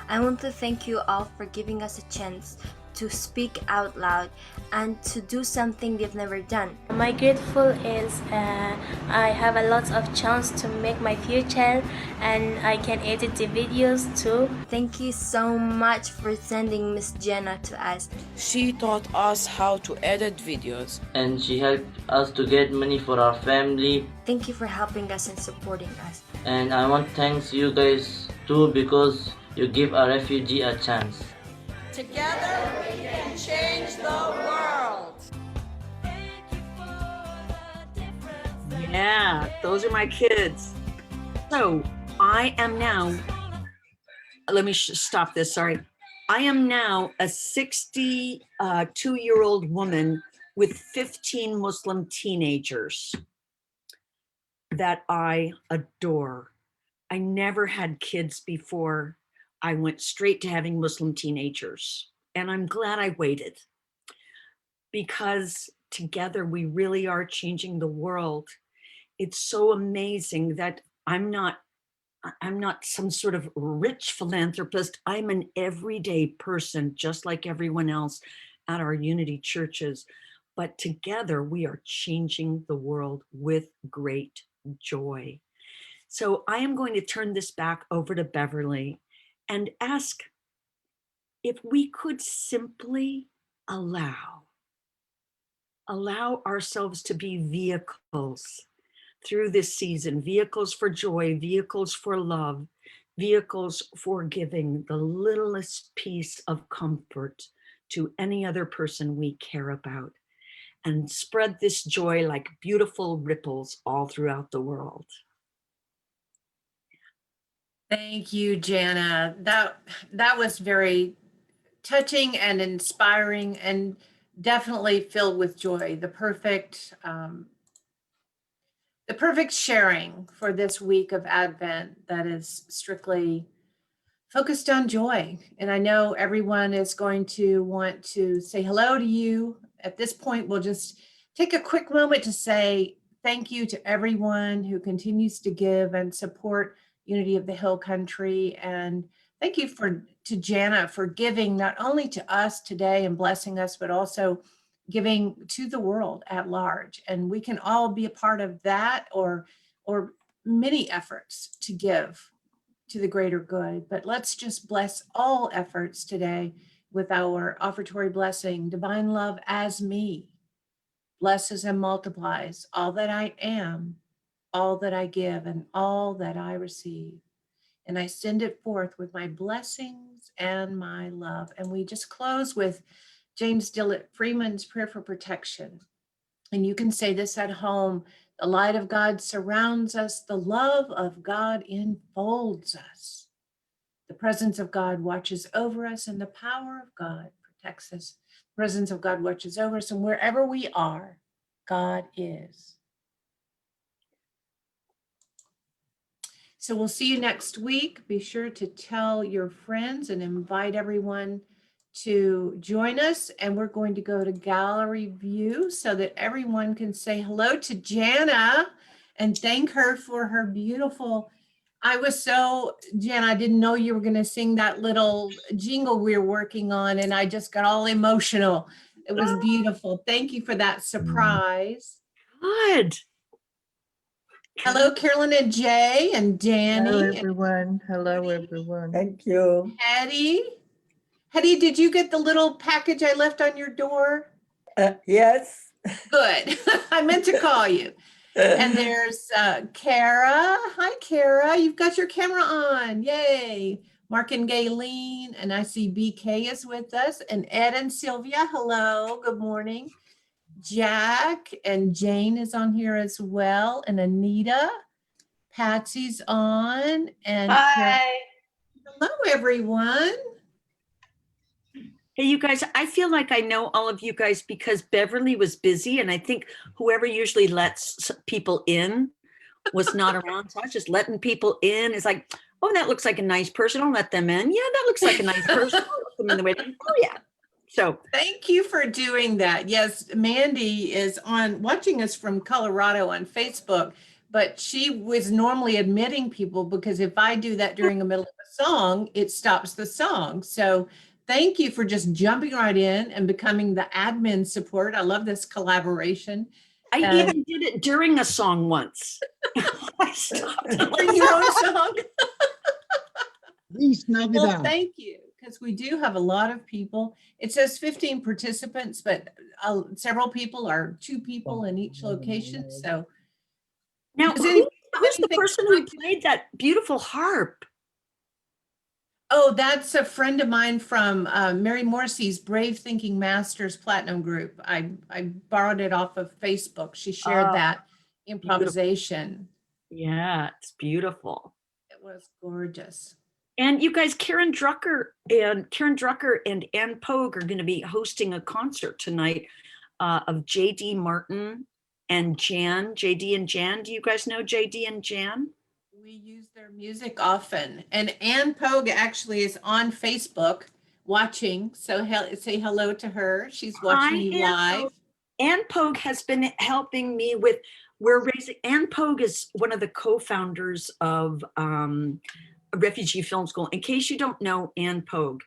I want to thank you all for giving us a chance to speak out loud and to do something they've never done. My grateful is I have a lot of chance to make my future and I can edit the videos too. Thank you so much for sending Miss Jana to us. She taught us how to edit videos. And she helped us to get money for our family. Thank you for helping us and supporting us. And I want to thank you guys too because you give a refugee a chance. Together we can change the world. Yeah, those are my kids. So I am now, let me stop this, sorry. I am now a 62-year-old woman with 15 Muslim teenagers that I adore. I never had kids before. I went straight to having Muslim teenagers, and I'm glad I waited because together we really are changing the world. It's so amazing that I'm not some sort of rich philanthropist. I'm an everyday person, just like everyone else at our Unity churches. But together we are changing the world with great joy. So I am going to turn this back over to Beverly and ask if we could simply allow ourselves to be vehicles through this season, vehicles for joy, vehicles for love, vehicles for giving the littlest piece of comfort to any other person we care about, and spread this joy like beautiful ripples all throughout the world. Thank you, Jana. That was very touching and inspiring and definitely filled with joy. The perfect sharing for this week of Advent that is strictly focused on joy. And I know everyone is going to want to say hello to you. At this point, we'll just take a quick moment to say thank you to everyone who continues to give and support Unity of the Hill Country. And thank you to Jana for giving not only to us today and blessing us, but also giving to the world at large. And we can all be a part of that or many efforts to give to the greater good. But let's just bless all efforts today with our offertory blessing. Divine love as me blesses and multiplies all that I am, all that I give, and all that I receive. And I send it forth with my blessings and my love. And we just close with James Dillett Freeman's prayer for protection. And you can say this at home. The light of God surrounds us. The love of God enfolds us. The presence of God watches over us, and the power of God protects us. The presence of God watches over us, and wherever we are, God is. So we'll see you next week. Be sure to tell your friends and invite everyone to join us. And we're going to go to gallery view so that everyone can say hello to Jana and thank her for her beautiful. Jana, I didn't know you were going to sing that little jingle we were working on, and I just got all emotional. It was beautiful. Thank you for that surprise. Good. Hello, Carolyn and Jay and Danny. Hello, everyone. Hello, everyone. Thank you. Hetty. Hetty, did you get the little package I left on your door? Yes. Good. I meant to call you. And there's Kara. Hi, Kara. You've got your camera on. Yay. Mark and Gayleen. And I see BK is with us. And Ed and Sylvia. Hello. Good morning. Jack and Jane is on here as well. And Anita. Patsy's on. And Hi. Hello, everyone. Hey, you guys, I feel like I know all of you guys because Beverly was busy, and I think whoever usually lets people in was not around. So I was just letting people in. It's like, oh, that looks like a nice person. I'll let them in. Yeah, that looks like a nice person. I'll let them in the waiting. Oh, yeah. So thank you for doing that. Yes, Mandy is watching us from Colorado on Facebook, but she was normally admitting people because if I do that during the middle of a song, it stops the song. So thank you for just jumping right in and becoming the admin support. I love this collaboration. I even did it during a song once. I stopped. During your own song? Well, thank you, because we do have a lot of people. It says 15 participants, but several people are 2 people in each location. So now, who's the person who played that beautiful harp? Oh, that's a friend of mine from Mary Morrissey's Brave Thinking Masters Platinum Group. I borrowed it off of Facebook. She shared that improvisation. Beautiful. Yeah, it's beautiful. It was gorgeous. And you guys, Karen Drucker and Ann Pogue are going to be hosting a concert tonight of JD Martin and Jan. JD and Jan. Do you guys know JD and Jan? We use their music often. And Ann Pogue actually is on Facebook watching. So say hello to her. She's watching you live. Ann Pogue has been helping me with, Ann Pogue is one of the co-founders of Refugee Film School. In case you don't know Ann Pogue,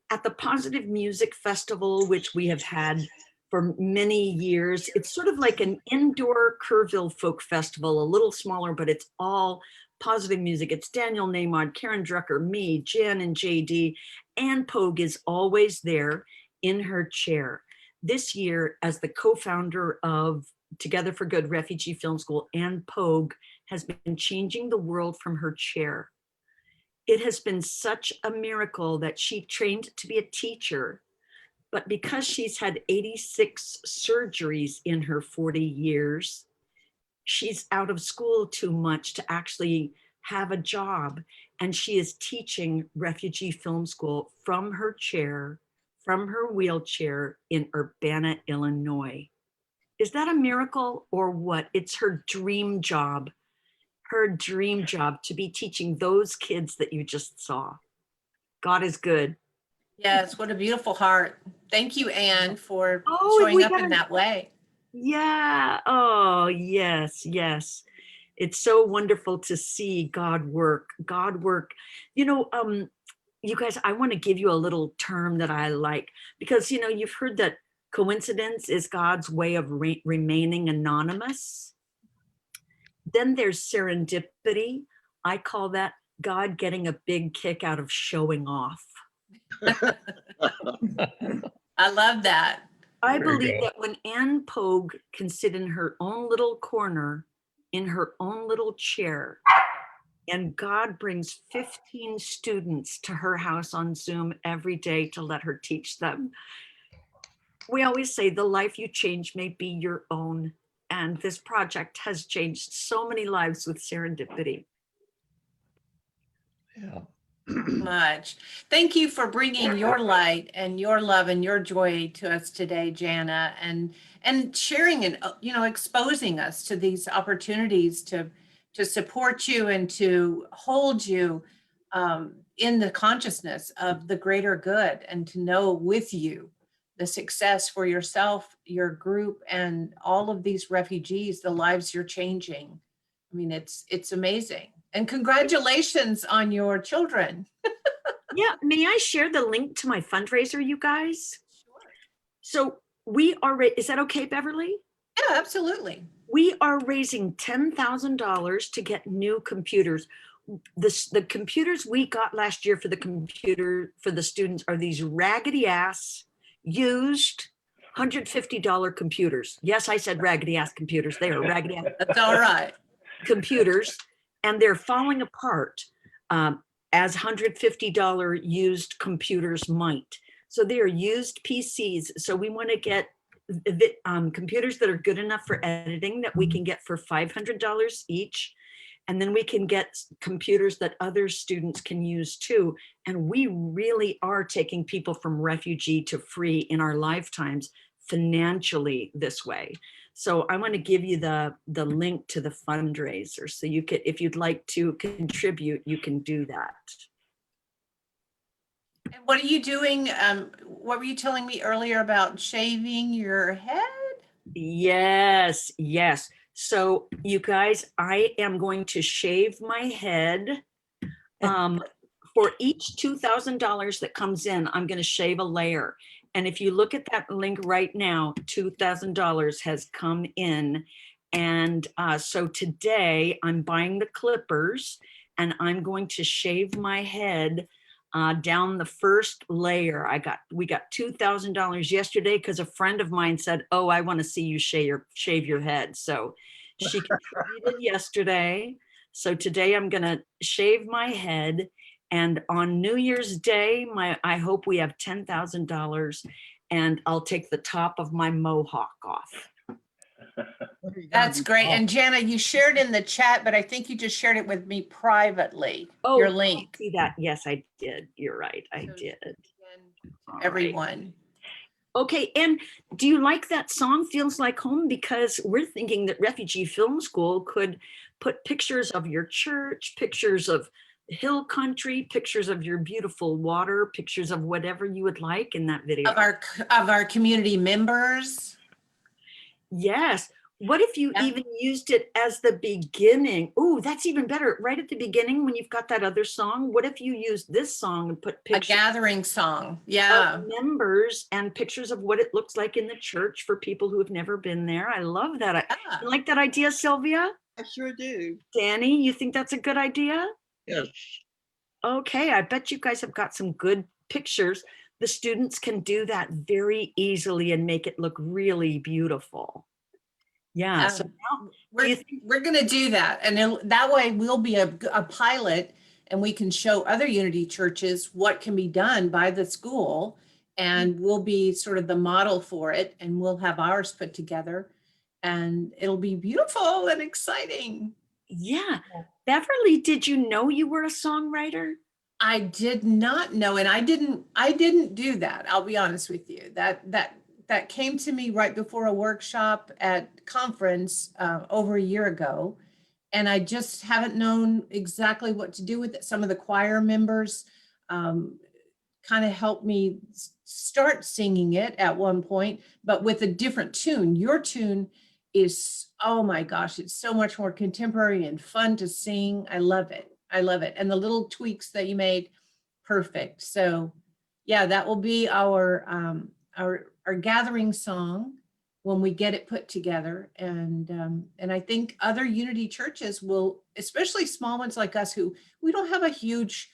at the Positive Music Festival, which we have had for many years, it's sort of like an indoor Kerrville folk festival, a little smaller, but it's all positive music. It's Daniel Namod, Karen Drucker, me, Jan and JD. Ann Pogue is always there in her chair. This year, as the co-founder of Together for Good Refugee Film School, Ann Pogue has been changing the world from her chair. It has been such a miracle that she trained to be a teacher, but because she's had 86 surgeries in her 40 years, she's out of school too much to actually have a job, and she is teaching Refugee Film School from her chair, from her wheelchair in Urbana, Illinois. Is that a miracle or what? It's her dream job to be teaching those kids that you just saw. God is good. Yes, what a beautiful heart. Thank you, Anne, for Oh, showing up in that way. Yeah. Oh, yes, yes. It's so wonderful to see God work. You know, you guys, I want to give you a little term that I like, because, you know, you've heard that coincidence is God's way of remaining anonymous. Then there's serendipity. I call that God getting a big kick out of showing off. I love that. I believe that when Ann Pogue can sit in her own little corner, in her own little chair, and God brings 15 students to her house on Zoom every day to let her teach them. We always say the life you change may be your own. And this project has changed so many lives with serendipity. Yeah. Much. Thank you for bringing your light and your love and your joy to us today, Jana, and sharing and, you know, exposing us to these opportunities to support you and to hold you in the consciousness of the greater good, and to know with you the success for yourself, your group, and all of these refugees, the lives you're changing. I mean, it's amazing. And congratulations on your children. Yeah, may I share the link to my fundraiser, you guys? Sure. So we are, is that okay, Beverly? Yeah, absolutely. We are raising $10,000 to get new computers. The computers we got last year for the students are these raggedy ass, used $150 computers. Yes, I said raggedy ass computers. They are raggedy ass. That's all right. Computers, and they're falling apart as $150 used computers might. So they are used PCs. So we want to get computers that are good enough for editing that we can get for $500 each. And then we can get computers that other students can use too. And we really are taking people from refugee to free in our lifetimes financially this way. So I want to give you the link to the fundraiser. So you could, if you'd like to contribute, you can do that. And what are you doing? What were you telling me earlier about shaving your head? Yes, yes. So you guys, I am going to shave my head. For each $2,000 that comes in, I'm going to shave a layer. And if you look at that link right now, $2,000 has come in. And so today I'm buying the clippers and I'm going to shave my head down the first layer. We got $2,000 yesterday because a friend of mine said, oh, I want to see you shave your head. So she contributed yesterday. So today I'm going to shave my head. And on New Year's Day, I hope we have $10,000, and I'll take the top of my mohawk off. That's great. And Jana, you shared in the chat, but I think you just shared it with me privately. Oh, your link. See that? Yes, I did. You're right. I did. Everyone. Okay, and do you like that song, Feels Like Home? Because we're thinking that Refugee Film School could put pictures of your church, pictures of hill country, pictures of your beautiful water, pictures of whatever you would like in that video. Of our community members. Yes. What if you even used it as the beginning? Oh, that's even better. Right at the beginning when you've got that other song, what if you used this song and put pictures? A gathering song. Yeah. Of members and pictures of what it looks like in the church for people who have never been there. I love that. You like that idea, Sylvia? I sure do. Danny, you think that's a good idea? Yes. Okay, I bet you guys have got some good pictures. The students can do that very easily and make it look really beautiful. Yeah, so now we're going to do that. And that way we'll be a pilot, and we can show other Unity churches what can be done by the school, and we'll be sort of the model for it, and we'll have ours put together, and it'll be beautiful and exciting. Yeah. Beverly, did you know you were a songwriter? I did not know, and I didn't do that. I'll be honest with you. That came to me right before a workshop at conference over a year ago. And I just haven't known exactly what to do with it. Some of the choir members kind of helped me start singing it at one point, but with a different tune. Your tune is, oh my gosh, it's so much more contemporary and fun to sing. I love it. I love it. And the little tweaks that you made, perfect. So yeah, that will be our gathering song when we get it put together. And I think other Unity churches will, especially small ones like us who we don't have a huge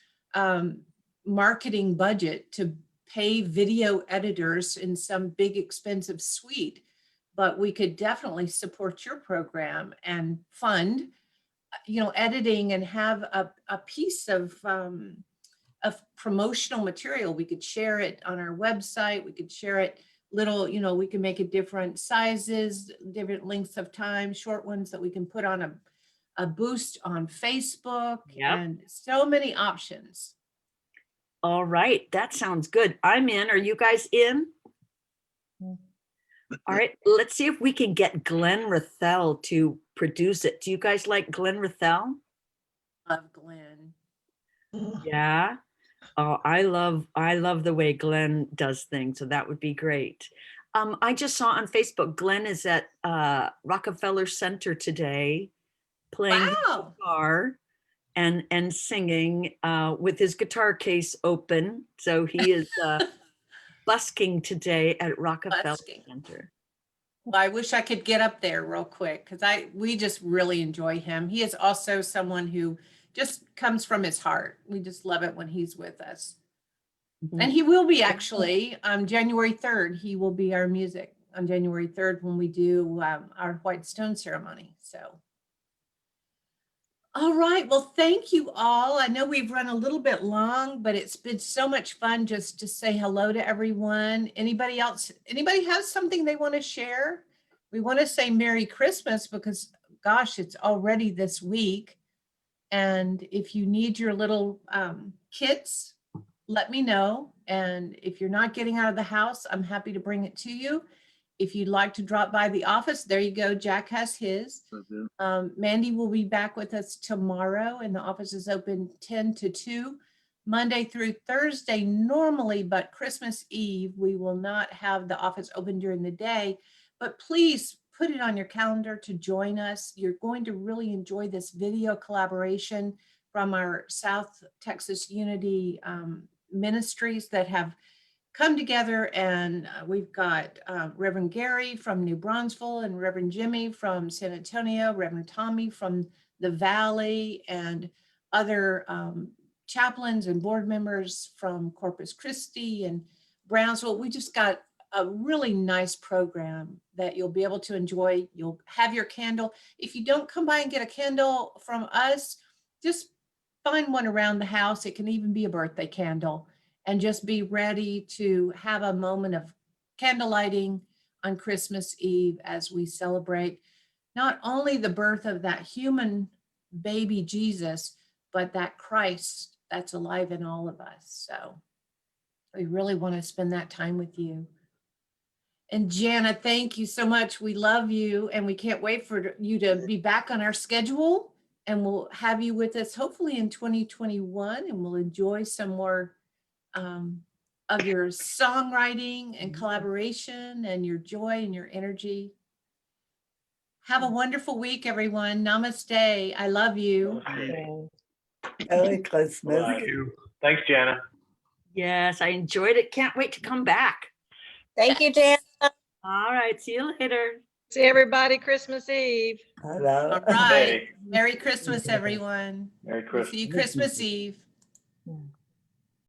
marketing budget to pay video editors in some big expensive suite, but we could definitely support your program and fund, editing and have a piece of promotional material. We could share it on our website. We could share it little, we can make it different sizes, different lengths of time, short ones that we can put on a boost on Facebook. Yep. And so many options. All right, that sounds good. I'm in. Are you guys in? All right, let's see if we can get Glenn Rathel to produce it. Do you guys like Glenn Rathel? Love Glenn. Yeah. Oh, I love the way Glenn does things, so that would be great. I just saw on Facebook, Glenn is at Rockefeller Center today, playing the guitar and singing with his guitar case open. So he is busking today at Rockefeller Center. Well, I wish I could get up there real quick because we just really enjoy him. He is also someone who just comes from his heart. We just love it when he's with us. Mm-hmm. And he will be actually on January 3rd. He will be our music on January 3rd when we do our White Stone ceremony. So, all right. Well, thank you all. I know we've run a little bit long, but it's been so much fun just to say hello to everyone. Anybody else? Anybody has something they want to share? We want to say Merry Christmas because, gosh, it's already this week. And if you need your little kits, let me know. And if you're not getting out of the house, I'm happy to bring it to you. If you'd like to drop by the office, there you go. Jack has his. Mandy will be back with us tomorrow, and the office is open 10 to 2, Monday through Thursday normally, but Christmas Eve, we will not have the office open during the day. But please put it on your calendar to join us. You're going to really enjoy this video collaboration from our South Texas Unity ministries that have come together. And we've got Reverend Gary from New Braunfels and Reverend Jimmy from San Antonio, Reverend Tommy from the Valley, and other chaplains and board members from Corpus Christi and Brownsville. We just got a really nice program that you'll be able to enjoy. You'll have your candle. If you don't come by and get a candle from us, just find one around the house. It can even be a birthday candle, and just be ready to have a moment of candle lighting on Christmas Eve as we celebrate not only the birth of that human baby Jesus, but that Christ that's alive in all of us. So we really want to spend that time with you. And Jana, thank you so much. We love you, and we can't wait for you to be back on our schedule, and we'll have you with us hopefully in 2021, and we'll enjoy some more of your songwriting and collaboration and your joy and your energy. Have a wonderful week, everyone. Namaste. I love you. Merry Christmas. Thank you. Thanks, Jana. Yes, I enjoyed it. Can't wait to come back. Thank you, Jana. All right, see you later. See everybody Christmas Eve. Hello. All right. Merry Christmas, everyone. Merry Christmas. See you Christmas Eve.